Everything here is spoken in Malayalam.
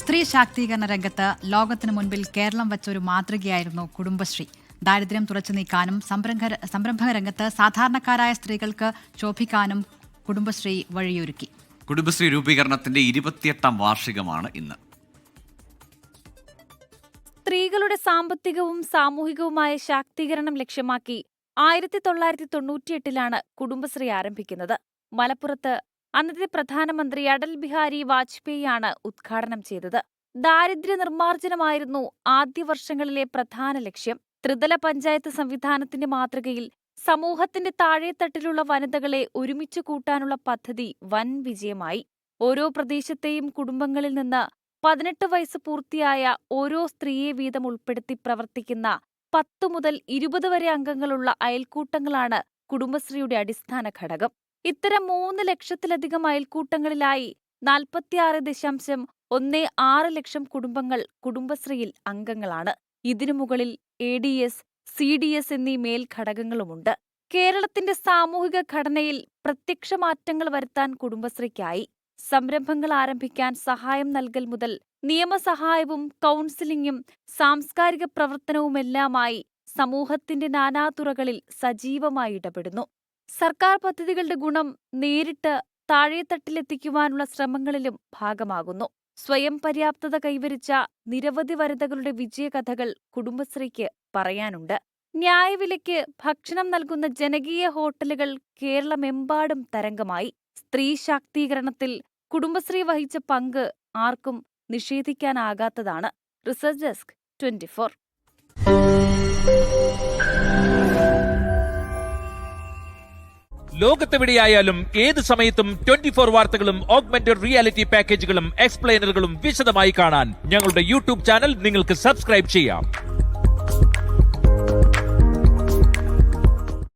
സ്ത്രീ ശാക്തീകരണ രംഗത്ത് ലോകത്തിനു മുൻപിൽ കേരളം വച്ചൊരു മാതൃകയായിരുന്നു കുടുംബശ്രീ. ദാരിദ്ര്യം തുടച്ചു നീക്കാനും സംരംഭക രംഗത്ത് സാധാരണക്കാരായ സ്ത്രീകൾക്ക് ശോഭിക്കാനും കുടുംബശ്രീ വഴിയൊരുക്കി. കുടുംബശ്രീ രൂപീകരണത്തിന്റെ 28ാം വാർഷികമാണ് ഇന്ന്. സ്ത്രീകളുടെ സാമ്പത്തികവും സാമൂഹികവുമായ ശാക്തീകരണം ലക്ഷ്യമാക്കി 1998 കുടുംബശ്രീ ആരംഭിക്കുന്നത്. മലപ്പുറത്ത് അന്നത്തെ പ്രധാനമന്ത്രി അടൽ ബിഹാരി വാജ്പേയിയാണ് ഉദ്ഘാടനം ചെയ്തത്. ദാരിദ്ര്യ നിർമ്മാർജ്ജനമായിരുന്നു ആദ്യ വർഷങ്ങളിലെ പ്രധാന ലക്ഷ്യം. ത്രിതല പഞ്ചായത്ത് സംവിധാനത്തിന്റെ മാതൃകയിൽ സമൂഹത്തിന്റെ താഴെത്തട്ടിലുള്ള വനിതകളെ ഒരുമിച്ചു കൂട്ടാനുള്ള പദ്ധതി വൻ വിജയമായി. ഓരോ പ്രദേശത്തെയും കുടുംബങ്ങളിൽ നിന്ന് 18 വയസ്സ് പൂർത്തിയായ ഓരോ സ്ത്രീയെ വീതം ഉൾപ്പെടുത്തി പ്രവർത്തിക്കുന്ന 10 മുതൽ 20 വരെ അംഗങ്ങളുള്ള അയൽക്കൂട്ടങ്ങളാണ് കുടുംബശ്രീയുടെ അടിസ്ഥാന ഘടകം. ഇത്തരം 3 ലക്ഷത്തിലധികം അയൽക്കൂട്ടങ്ങളിലായി 46.16 ലക്ഷം കുടുംബങ്ങൾ കുടുംബശ്രീയിൽ അംഗങ്ങളാണ്. ഇതിനു മുകളിൽ ADS, CDS എന്നീ മേൽഘടകങ്ങളുമുണ്ട്. കേരളത്തിന്റെ സാമൂഹിക ഘടനയിൽ പ്രത്യക്ഷ മാറ്റങ്ങൾ വരുത്താൻ കുടുംബശ്രീക്കായി. സംരംഭങ്ങൾ ആരംഭിക്കാൻ സഹായം നൽകൽ മുതൽ നിയമസഹായവും കൗൺസിലിംഗും സാംസ്കാരിക പ്രവർത്തനവുമെല്ലാമായി സമൂഹത്തിന്റെ നാനാതുറകളിൽ സജീവമായി ഇടപെടുന്നു. സർക്കാർ പദ്ധതികളുടെ ഗുണം നേരിട്ട് താഴെത്തട്ടിലെത്തിക്കുവാനുള്ള ശ്രമങ്ങളിലും ഭാഗമാകുന്നു. സ്വയം പര്യാപ്തത കൈവരിച്ച നിരവധി വനിതകളുടെ വിജയകഥകൾ കുടുംബശ്രീക്ക് പറയാനുണ്ട്. ന്യായവിലയ്ക്ക് ഭക്ഷണം നൽകുന്ന ജനകീയ ഹോട്ടലുകൾ കേരളമെമ്പാടും തരംഗമായി. സ്ത്രീ ശാക്തീകരണത്തിൽ കുടുംബശ്രീ വഹിച്ച പങ്ക് ആർക്കും നിഷേധിക്കാനാകാത്തതാണ്. Research desk 24. ലോകത്തെവിടെയായാലും ഏത് സമയത്തും 24 വാർത്തകളും ഓഗ്മെന്റഡ് റിയാലിറ്റി പാക്കേജുകളും എക്സ്പ്ലെയിനറുകളും വിശദമായി കാണാൻ ഞങ്ങളുടെ യൂട്യൂബ് ചാനൽ നിങ്ങൾക്ക് സബ്സ്ക്രൈബ് ചെയ്യാം.